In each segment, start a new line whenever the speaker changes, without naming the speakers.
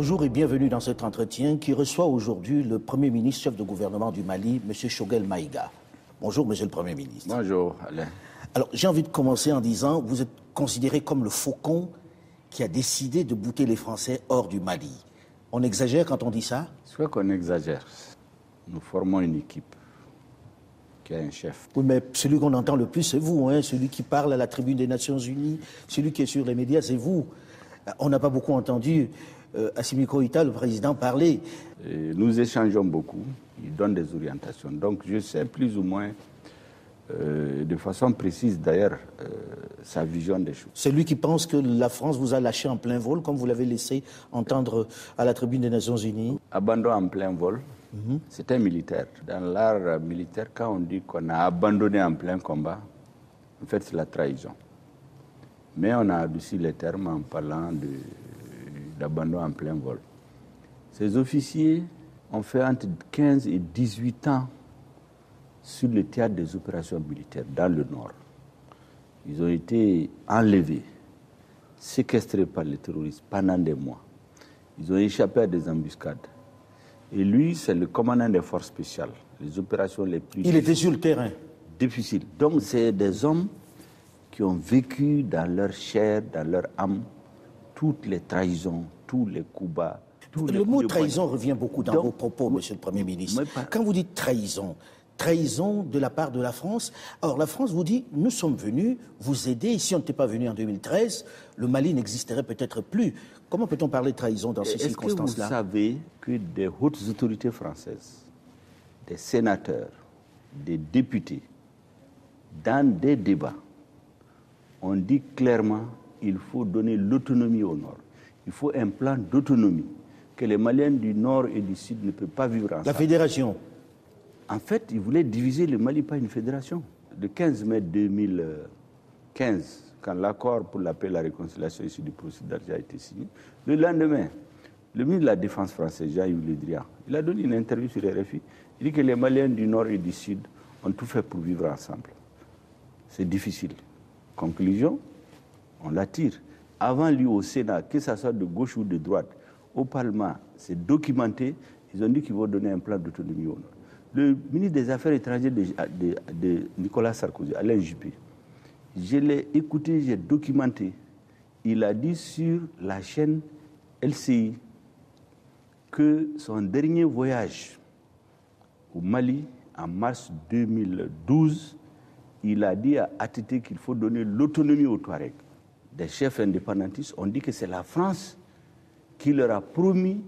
Bonjour et bienvenue dans cet entretien qui reçoit aujourd'hui le Premier ministre, chef de gouvernement du Mali, M. Choguel Maïga. Bonjour, Monsieur le Premier ministre.
Bonjour, Alain.
Alors, j'ai envie de commencer en disant, vous êtes considéré comme le faucon qui a décidé de bouter les Français hors du Mali. On exagère quand on dit ça?
Je crois qu'on exagère. Nous formons une équipe qui a un chef.
Oui, mais celui qu'on entend le plus, c'est vous, hein? Celui qui parle à la tribune des Nations Unies, celui qui est sur les médias, c'est vous. On n'a pas beaucoup entendu Assimi Goïta, le président, parler.
Et nous échangeons beaucoup, il donne des orientations. Donc je sais plus ou moins, de façon précise d'ailleurs, sa vision des choses.
C'est lui qui pense que la France vous a lâché en plein vol, comme vous l'avez laissé entendre à la tribune des Nations Unies.
Abandon en plein vol, c'est un militaire. Dans l'art militaire, quand on dit qu'on a abandonné en plein combat, en fait c'est la trahison. Mais on a adouci les termes en parlant d'abandon en plein vol. Ces officiers ont fait entre 15 et 18 ans sur le théâtre des opérations militaires dans le Nord. Ils ont été enlevés, séquestrés par les terroristes pendant des mois. Ils ont échappé à des embuscades. Et lui, c'est le commandant des forces spéciales, les opérations les plus
difficiles. Il était sur le terrain.
Difficiles. Donc, c'est des hommes qui ont vécu dans leur chair, dans leur âme, toutes les trahisons, tous les coups bas.
Le mot trahison revient beaucoup dans vos propos, Monsieur le Premier ministre. Quand vous dites trahison, trahison de la part de la France, alors la France vous dit, nous sommes venus vous aider, et si on n'était pas venu en 2013, le Mali n'existerait peut-être plus. Comment peut-on parler de trahison dans ces circonstances-là?
Est-ce que vous savez que des hautes autorités françaises, des sénateurs, des députés, dans des débats, on dit clairement qu'il faut donner l'autonomie au Nord. Il faut un plan d'autonomie, que les Maliens du Nord et du Sud ne peuvent pas vivre ensemble.
La fédération?
En fait, ils voulaient diviser le Mali par une fédération. Le 15 mai 2015, quand l'accord pour la paix et la réconciliation issu du processus d'Alger a été signé, le lendemain, le ministre de la Défense français, Jean-Yves Le Drian, il a donné une interview sur RFI. Il dit que les Maliens du Nord et du Sud ont tout fait pour vivre ensemble. C'est difficile. Conclusion, on l'attire. Avant lui au Sénat, que ce soit de gauche ou de droite, au Parlement, c'est documenté, ils ont dit qu'ils vont donner un plan d'autonomie au Nord. Le ministre des Affaires étrangères de Nicolas Sarkozy, Alain Juppé, je l'ai écouté, j'ai documenté. Il a dit sur la chaîne LCI que son dernier voyage au Mali, en mars 2012, il a dit à ATT qu'il faut donner l'autonomie aux Touaregs. Des chefs indépendantistes ont dit que c'est la France qui leur a promis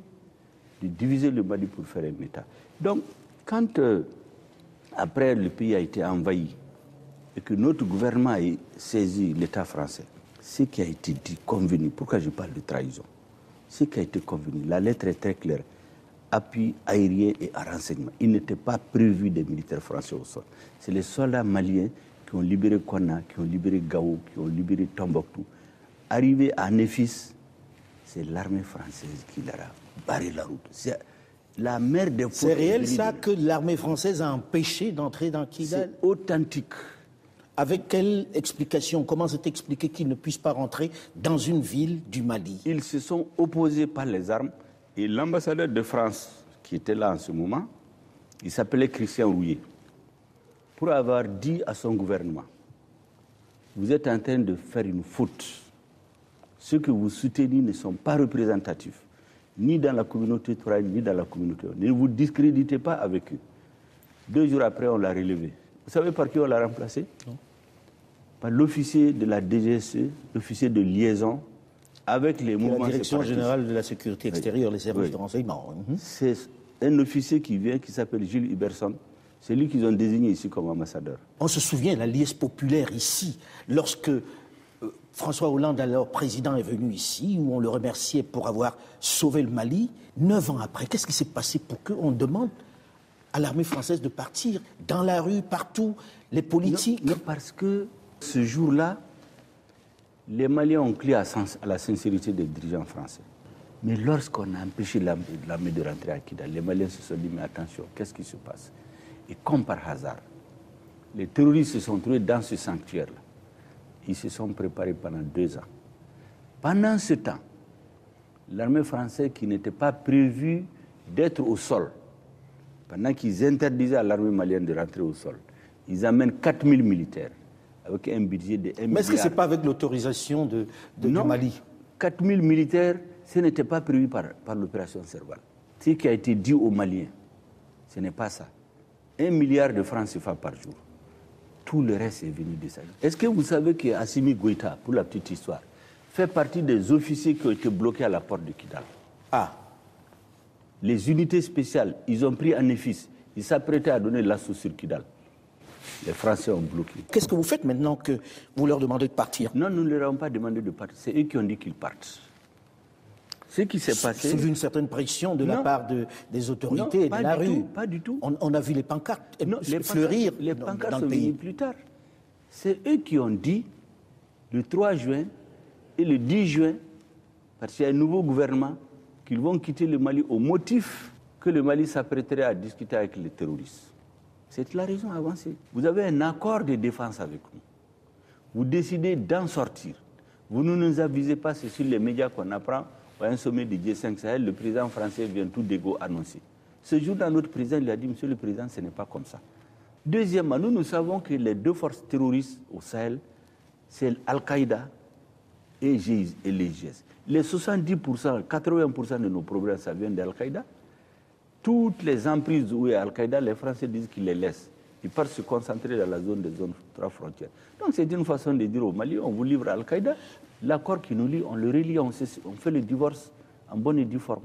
de diviser le Mali pour faire un État. Donc, quand après le pays a été envahi et que notre gouvernement a saisi l'État français, ce qui a été dit, convenu, pourquoi je parle de trahison? Ce qui a été convenu, la lettre est très claire, appui aérien et à renseignement. Il n'était pas prévu des militaires français au sol. C'est les soldats maliens qui ont libéré Konna, qui ont libéré Gao, qui ont libéré Tombouctou. Arrivé à Néfis, c'est l'armée française qui leur a barré la route. C'est la mer des...
C'est réel ça que l'armée française a empêché d'entrer dans Kidal?
C'est authentique.
Avec quelle explication? Comment c'est expliqué qu'ils ne puissent pas rentrer dans une ville du Mali?
Ils se sont opposés par les armes et l'ambassadeur de France, qui était là en ce moment, il s'appelait Christian Rouillet, pour avoir dit à son gouvernement, vous êtes en train de faire une faute. Ceux que vous soutenez ne sont pas représentatifs, ni dans la communauté touareg, ni dans la communauté. Ne vous discréditez pas avec eux. 2 jours après, on l'a relevé. Vous savez par qui on l'a remplacé? Non. Par l'officier de la DGSE, l'officier de liaison avec les mouvements séparatistes.
La Direction générale de la sécurité extérieure, les services de renseignement.
C'est un officier qui vient, qui s'appelle Jules Iberson. C'est lui qu'ils ont désigné ici comme ambassadeur.
On se souvient, la liesse populaire ici, lorsque François Hollande, alors président, est venu ici, où on le remerciait pour avoir sauvé le Mali. 9 ans après, qu'est-ce qui s'est passé pour qu'on demande à l'armée française de partir dans la rue, partout, les politiques?
Non, parce que ce jour-là, les Maliens ont crié à la sincérité des dirigeants français. Mais lorsqu'on a empêché l'armée de rentrer à Kidal, les Maliens se sont dit, mais attention, qu'est-ce qui se passe? Et comme par hasard, les terroristes se sont trouvés dans ce sanctuaire-là. Ils se sont préparés pendant 2 ans. Pendant ce temps, l'armée française qui n'était pas prévue d'être au sol, pendant qu'ils interdisaient à l'armée malienne de rentrer au sol, ils amènent 4000 militaires avec un budget de 1 milliard.
Mais est-ce que ce n'est pas avec l'autorisation du Mali?
4000 militaires, ce n'était pas prévu par l'opération Serval. Ce qui a été dit aux Maliens, ce n'est pas ça. 1 milliard de francs CFA par jour. Tout le reste est venu de ça. Est-ce que vous savez qu'Assimi Goïta, pour la petite histoire, fait partie des officiers qui ont été bloqués à la porte de Kidal?
Ah.
Les unités spéciales, ils ont pris un EFIS. Ils s'apprêtaient à donner l'assaut sur Kidal. Les Français ont bloqué.
Qu'est-ce que vous faites maintenant que vous leur demandez de partir?
Non, nous ne leur avons pas demandé de partir. C'est eux qui ont dit qu'ils partent. Ce qui s'est passé...
C'est une certaine pression de la part des autorités et de la rue.
Pas du tout.
On a vu les pancartes fleurir
les pancartes
dans
sont
le pays.
venues plus tard. C'est eux qui ont dit, le 3 juin et le 10 juin, parce qu'il y a un nouveau gouvernement, qu'ils vont quitter le Mali au motif que le Mali s'apprêterait à discuter avec les terroristes. C'est la raison avancée. Vous avez un accord de défense avec nous. Vous décidez d'en sortir. Vous ne nous avisez pas, c'est sur les médias qu'on apprend. À un sommet du G5 Sahel, le président français vient tout d'égo annoncer. Ce jour-là, notre président lui a dit, Monsieur le Président, ce n'est pas comme ça. Deuxièmement, nous savons que les deux forces terroristes au Sahel, c'est Al-Qaïda et les GIS. Les 70%, 80% de nos problèmes, ça vient d'Al-Qaïda. Toutes les emprises où est Al-Qaïda, les Français disent qu'ils les laissent. Ils partent se concentrer dans la zone des zones 3 frontières. Donc c'est une façon de dire au Mali, on vous livre à Al-Qaïda. L'accord qui nous lie, on le relie, on fait le divorce en bonne et due forme.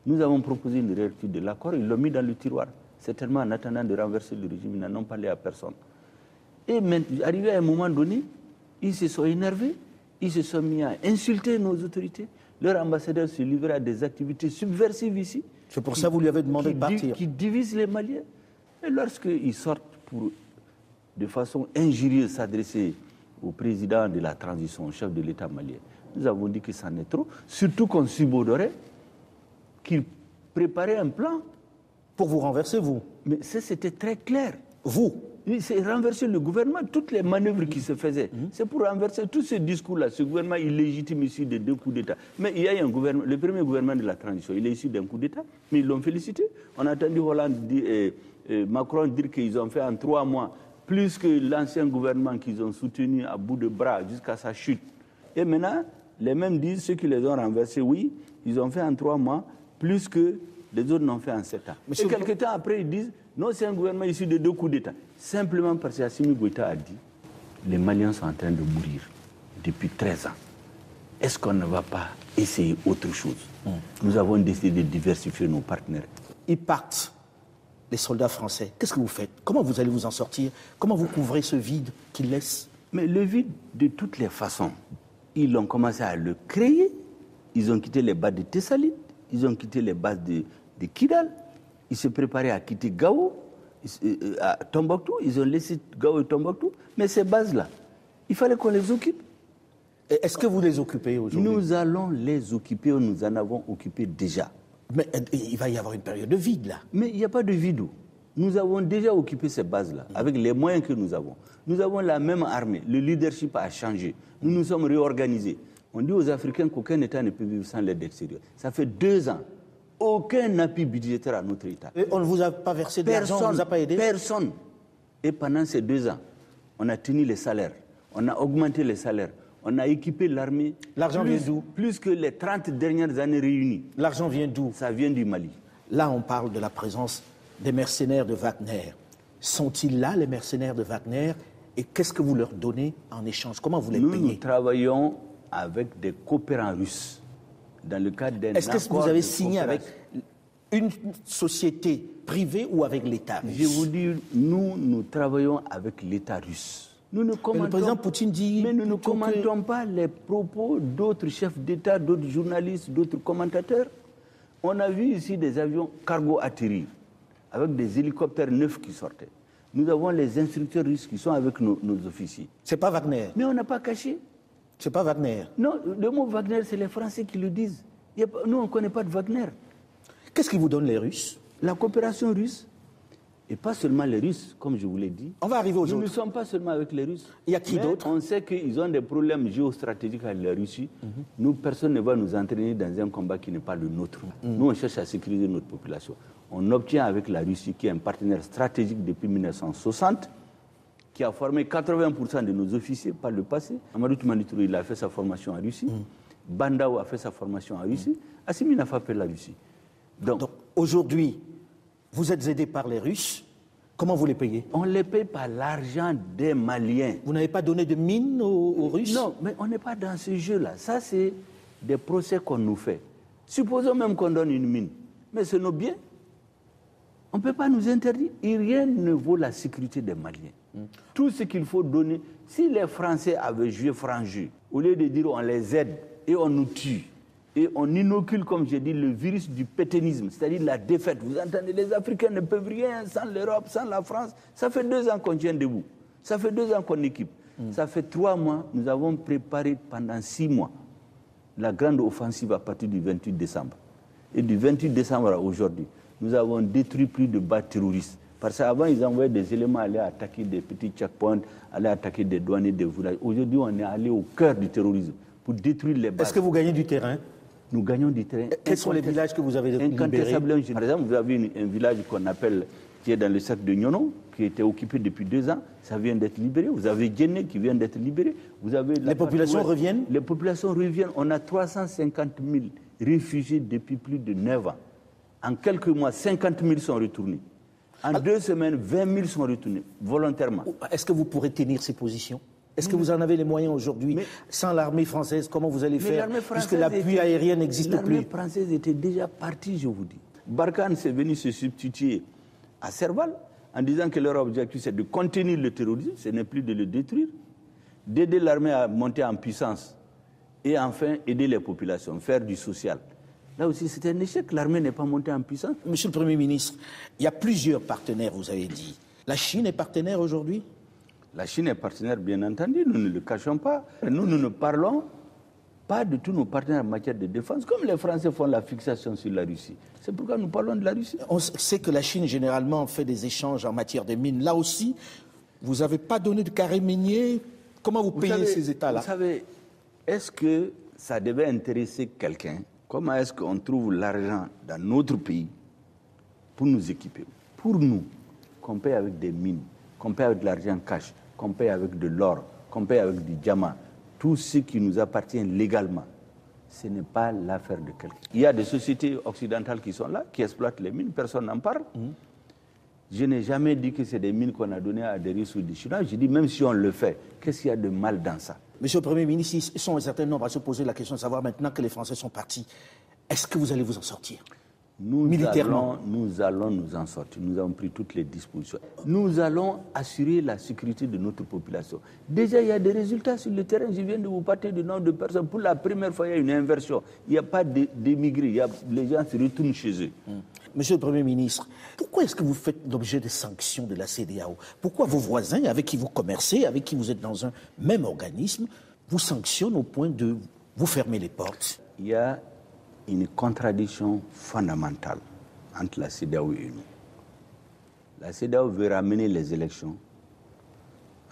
Nous avons proposé une réécriture de l'accord, ils l'ont mis dans le tiroir. Certainement en attendant de renverser le régime, ils n'en ont parlé à personne. Et arrivé à un moment donné, ils se sont énervés, ils se sont mis à insulter nos autorités. Leur ambassadeur se livrait à des activités subversives ici.
C'est pour ça que vous lui avez demandé de partir.
Qui divisent les Maliens. Et lorsqu'ils sortent pour, de façon injurieuse, s'adresser au président de la transition, au chef de l'État malien, nous avons dit que c'en est trop. Surtout qu'on subodorait qu'il préparait un plan.
Pour vous renverser, vous?
Mais c'était très clair.
Vous?
C'est renverser le gouvernement, toutes les manœuvres qui se faisaient. C'est pour renverser tout ce discours-là, ce gouvernement illégitime issu de 2 coups d'État. Mais il y a un gouvernement, le premier gouvernement de la transition, il est issu d'un coup d'État, mais ils l'ont félicité. On a entendu Hollande Macron dire qu'ils ont fait en 3 mois plus que l'ancien gouvernement qu'ils ont soutenu à bout de bras jusqu'à sa chute. Et maintenant, les mêmes disent, ceux qui les ont renversés, oui, ils ont fait en 3 mois plus que les autres n'ont fait en 7 ans. Et quelques temps après, ils disent, non, c'est un gouvernement issu de 2 coups d'État. Simplement parce qu'Assimi Goïta a dit, les Maliens sont en train de mourir depuis 13 ans. Est-ce qu'on ne va pas essayer autre chose? Nous avons décidé de diversifier nos partenaires.
Ils partent, les soldats français. Qu'est-ce que vous faites? Comment vous allez vous en sortir? Comment vous couvrez ce vide qu'ils laissent?
Mais le vide, de toutes les façons, ils ont commencé à le créer. Ils ont quitté les bases de Tessalit, ils ont quitté les bases de Kidal, ils se préparaient à quitter Gao, à Tombouctou, ils ont laissé Gao et Tombouctou. Mais ces bases-là, il fallait qu'on les occupe.
Est-ce que vous les occupez aujourd'hui?
Nous allons les occuper, nous en avons occupé déjà.
Mais il va y avoir une période de vide, là.
Mais il n'y a pas de vide. Nous avons déjà occupé ces bases-là, avec les moyens que nous avons. Nous avons la même armée, le leadership a changé, nous nous sommes réorganisés. On dit aux Africains qu'aucun État ne peut vivre sans l'aide extérieure. Ça fait 2 ans. Aucun appui budgétaire à notre État.
Et on ne vous a pas versé d'argent, on ne vous a pas aidé?
Personne. Et pendant ces 2 ans, on a tenu les salaires, on a augmenté les salaires, on a équipé l'armée.
L'argent vient d'où?
Plus que les 30 dernières années réunies.
L'argent vient d'où?
Ça vient du Mali.
Là, on parle de la présence des mercenaires de Wagner. Sont-ils là, les mercenaires de Wagner? Et qu'est-ce que vous leur donnez en échange? Comment vous les payez?
Nous travaillons avec des coopérants russes. Dans le cadre d'un
Est-ce que vous avez signé avec une société privée ou avec l'État russe?
Je vous dis, nous travaillons avec l'État russe. Nous ne commentons,
le président Poutine dit...
Mais nous ne commentons pas les propos d'autres chefs d'État, d'autres journalistes, d'autres commentateurs. On a vu ici des avions cargo atterrir, avec des hélicoptères neufs qui sortaient. Nous avons les instructeurs russes qui sont avec nos officiers.
C'est pas Wagner.
Mais on n'a pas caché.
C'est pas Wagner.
Non, le mot Wagner, c'est les Français qui le disent. Nous, on ne connaît pas de Wagner.
Qu'est-ce qu'ils vous donnent, les Russes?
La coopération russe Et pas seulement les Russes, comme je vous l'ai dit.
On va arriver aux
Nous
autres.
ne sommes pas seulement avec les Russes.
Il y a qui d'autre?
On sait qu'ils ont des problèmes géostratégiques avec la Russie. Nous, personne ne va nous entraîner dans un combat qui n'est pas le nôtre. Nous, on cherche à sécuriser notre population. On obtient avec la Russie, qui est un partenaire stratégique depuis 1960, qui a formé 80% de nos officiers par le passé. Amadou Toumani Touré, il a fait sa formation en Russie. Bandao a fait sa formation en Russie. Assimi n'a pas fait la Russie.
Donc aujourd'hui, vous êtes aidé par les Russes. Comment vous les payez?
On les paye par l'argent des Maliens.
Vous n'avez pas donné de mines aux Russes?
Non, mais on n'est pas dans ce jeu-là. Ça, c'est des procès qu'on nous fait. Supposons même qu'on donne une mine. Mais c'est nos biens. On ne peut pas nous interdire. Et rien ne vaut la sécurité des Maliens. Tout ce qu'il faut donner. Si les Français avaient joué franc-jeu, au lieu de dire on les aide et on nous tue, et on inocule, comme j'ai dit, le virus du pétainisme, c'est-à-dire la défaite. Vous entendez, les Africains ne peuvent rien sans l'Europe, sans la France. Ça fait 2 ans qu'on tient debout. Ça fait 2 ans qu'on équipe. Ça fait 3 mois, nous avons préparé pendant 6 mois la grande offensive à partir du 28 décembre. Et du 28 décembre à aujourd'hui, nous avons détruit plus de bases terroristes. Parce qu'avant, ils envoyaient des éléments aller attaquer des petits checkpoints, aller attaquer des douaniers, des villages. Aujourd'hui, on est allé au cœur du terrorisme pour détruire les bases.
Est-ce que vous gagnez du terrain?
Nous gagnons du terrain.
Quels sont les villages que vous avez libérés?
Par exemple, vous avez un village qu'on appelle, qui est dans le cercle de Nyono, qui était occupé depuis 2 ans. Ça vient d'être libéré. Vous avez Djenné qui vient d'être libéré. Vous avez
les populations reviennent?
Les populations reviennent. On a 350 000 réfugiés depuis plus de 9 ans. En quelques mois, 50 000 sont retournés. En 2 semaines, 20 000 sont retournés, volontairement.
Est-ce que vous pourrez tenir ces positions? Est-ce que vous en avez les moyens aujourd'hui? Sans l'armée française, comment vous allez faire? Puisque l'appui aérien n'existe plus.
L'armée française était déjà partie, je vous dis. Barkhane s'est venu se substituer à Serval en disant que leur objectif, c'est de contenir le terrorisme, ce n'est plus de le détruire, d'aider l'armée à monter en puissance et enfin aider les populations, faire du social. Là aussi, c'est un échec. L'armée n'est pas montée en puissance.
Monsieur le Premier ministre, il y a plusieurs partenaires, vous avez dit. La Chine est partenaire aujourd'hui?
La Chine est partenaire, bien entendu, nous ne le cachons pas. Nous ne parlons pas de tous nos partenaires en matière de défense, comme les Français font la fixation sur la Russie. C'est pourquoi nous parlons de la Russie.
On sait que la Chine, généralement, fait des échanges en matière de mines. Là aussi, vous n'avez pas donné de carré minier. Comment vous payez ces États-là?
Vous savez, est-ce que ça devait intéresser quelqu'un? Comment est-ce qu'on trouve l'argent dans notre pays pour nous équiper? Pour nous, qu'on paye avec des mines, qu'on paye avec de l'argent cash, qu'on paye avec de l'or, qu'on paye avec du diamant, tout ce qui nous appartient légalement, ce n'est pas l'affaire de quelqu'un. Il y a des sociétés occidentales qui sont là, qui exploitent les mines, personne n'en parle. Je n'ai jamais dit que c'est des mines qu'on a données à des Russes ou des Chinois. Je dis, même si on le fait, qu'est-ce qu'il y a de mal dans ça?
Monsieur le Premier ministre, ils sont un certain nombre à se poser la question de savoir maintenant que les Français sont partis, est-ce que vous allez vous en sortir? Militairement,
nous allons nous en sortir. Nous avons pris toutes les dispositions. Nous allons assurer la sécurité de notre population. Déjà, il y a des résultats sur le terrain. Je viens de vous parler du nombre de personnes. Pour la première fois, il y a une inversion. Il n'y a pas d'émigrés. Les gens se retournent chez eux.
Monsieur le Premier ministre, pourquoi est-ce que vous faites l'objet des sanctions de la CEDEAO? Pourquoi vos voisins, avec qui vous commercez, avec qui vous êtes dans un même organisme, vous sanctionnent au point de vous fermer les portes?
Il y a une contradiction fondamentale entre la CEDEAO et nous. La CEDEAO veut ramener les élections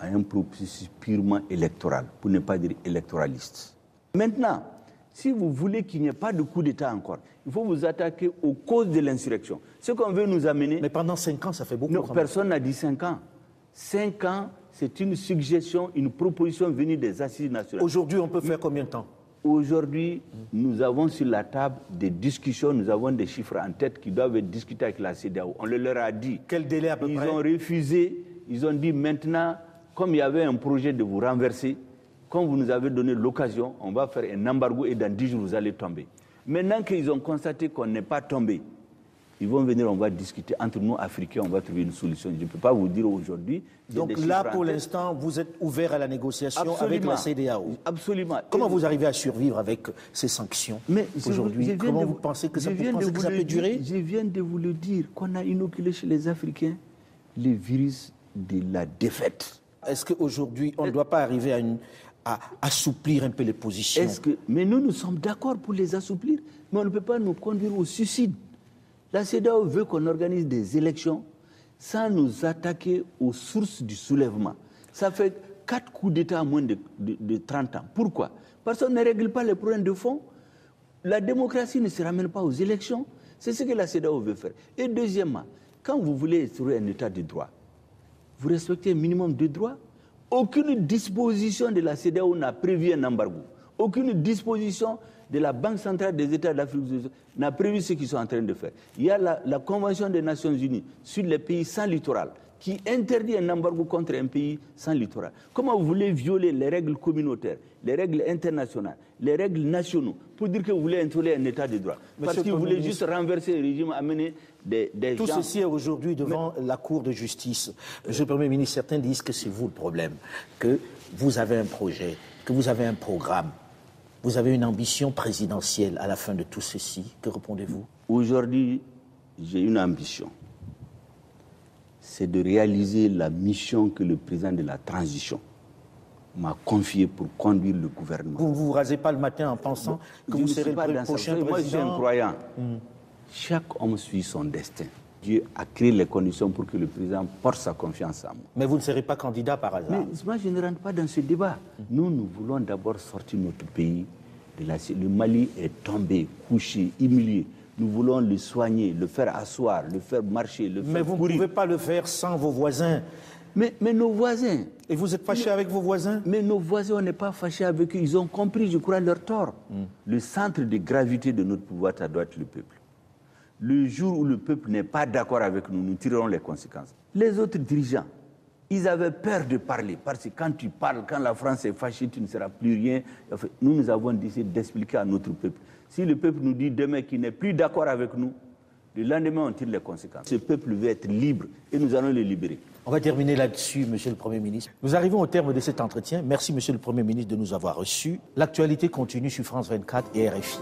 à un processus purement électoral, pour ne pas dire électoraliste. Maintenant, si vous voulez qu'il n'y ait pas de coup d'État encore, il faut vous attaquer aux causes de l'insurrection. Ce qu'on veut nous amener...
Mais pendant 5 ans, ça fait beaucoup.
Non, personne n'a dit 5 ans. 5 ans, c'est une suggestion, une proposition venue des assises nationales.
Aujourd'hui, on peut faire combien de temps?
Aujourd'hui, nous avons sur la table des discussions, nous avons des chiffres en tête qui doivent être discutés avec la CEDEAO. On le leur a dit.
Quel délai à peu près?
Ils ont refusé. Ils ont dit maintenant, comme il y avait un projet de vous renverser, comme vous nous avez donné l'occasion, on va faire un embargo et dans 10 jours, vous allez tomber. Maintenant qu'ils ont constaté qu'on n'est pas tombé, ils vont venir, on va discuter entre nous, Africains, on va trouver une solution. Je ne peux pas vous dire aujourd'hui.
Donc là, pour l'instant, vous êtes ouvert à la négociation avec la CEDEAO.
Absolument.
Comment vous arrivez à survivre avec ces sanctions aujourd'hui? Comment vous pensez que ça peut durer?
Je viens de vous le dire, qu'on a inoculé chez les Africains le virus de la défaite.
Est-ce qu'aujourd'hui, on ne doit pas arriver à assouplir un peu les positions?
Mais nous sommes d'accord pour les assouplir, mais on ne peut pas nous conduire au suicide. La CEDEAO veut qu'on organise des élections sans nous attaquer aux sources du soulèvement. Ça fait 4 coups d'État en moins de 30 ans. Pourquoi? Parce qu'on ne règle pas les problèmes de fond. La démocratie ne se ramène pas aux élections. C'est ce que la CEDEAO veut faire. Et deuxièmement, quand vous voulez instaurer un état de droit, vous respectez un minimum de droits. Aucune disposition de la CEDEAO n'a prévu un embargo. Aucune disposition de la Banque centrale des États d'Afrique du Sud n'a prévu ce qu'ils sont en train de faire. Il y a la Convention des Nations Unies sur les pays sans littoral qui interdit un embargo contre un pays sans littoral. Comment vous voulez violer les règles communautaires, les règles internationales, les règles nationaux pour dire que vous voulez instaurer un état de droit? Parce que vous voulez juste renverser le régime, amener des
Tout
gens...
Tout ceci est aujourd'hui devant la Cour de justice. Monsieur le Premier ministre, certains disent que c'est vous le problème, que vous avez un projet, que vous avez un programme, vous avez une ambition présidentielle à la fin de tout ceci. Que répondez-vous?
Aujourd'hui, j'ai une ambition. C'est de réaliser la mission que le président de la transition m'a confiée pour conduire le gouvernement.
Vous ne vous rasez pas le matin en pensant que vous serez le prochain président?
Moi, je suis un croyant. Chaque homme suit son destin. Dieu a créé les conditions pour que le président porte sa confiance en moi.
Mais vous ne serez pas candidat par hasard?
Mais moi, je ne rentre pas dans ce débat. Nous voulons d'abord sortir notre pays de la... Le Mali est tombé, couché, humilié. Nous voulons le soigner, le faire asseoir, le faire marcher, le faire courir.
Mais vous ne pouvez pas le faire sans vos voisins.
Mais nos voisins...
Et vous êtes fâché avec vos voisins?
Mais nos voisins, on n'est pas fâché avec eux. Ils ont compris, je crois, leur tort. Le centre de gravité de notre pouvoir, ça doit être le peuple. Le jour où le peuple n'est pas d'accord avec nous, nous tirerons les conséquences. Les autres dirigeants, ils avaient peur de parler, parce que quand tu parles, quand la France est fâchée, tu ne seras plus rien. Nous avons décidé d'expliquer à notre peuple. Si le peuple nous dit demain qu'il n'est plus d'accord avec nous, le lendemain, on tire les conséquences. Ce peuple veut être libre et nous allons le libérer.
On va terminer là-dessus, Monsieur le Premier ministre. Nous arrivons au terme de cet entretien. Merci, Monsieur le Premier ministre, de nous avoir reçus. L'actualité continue sur France 24 et RFI.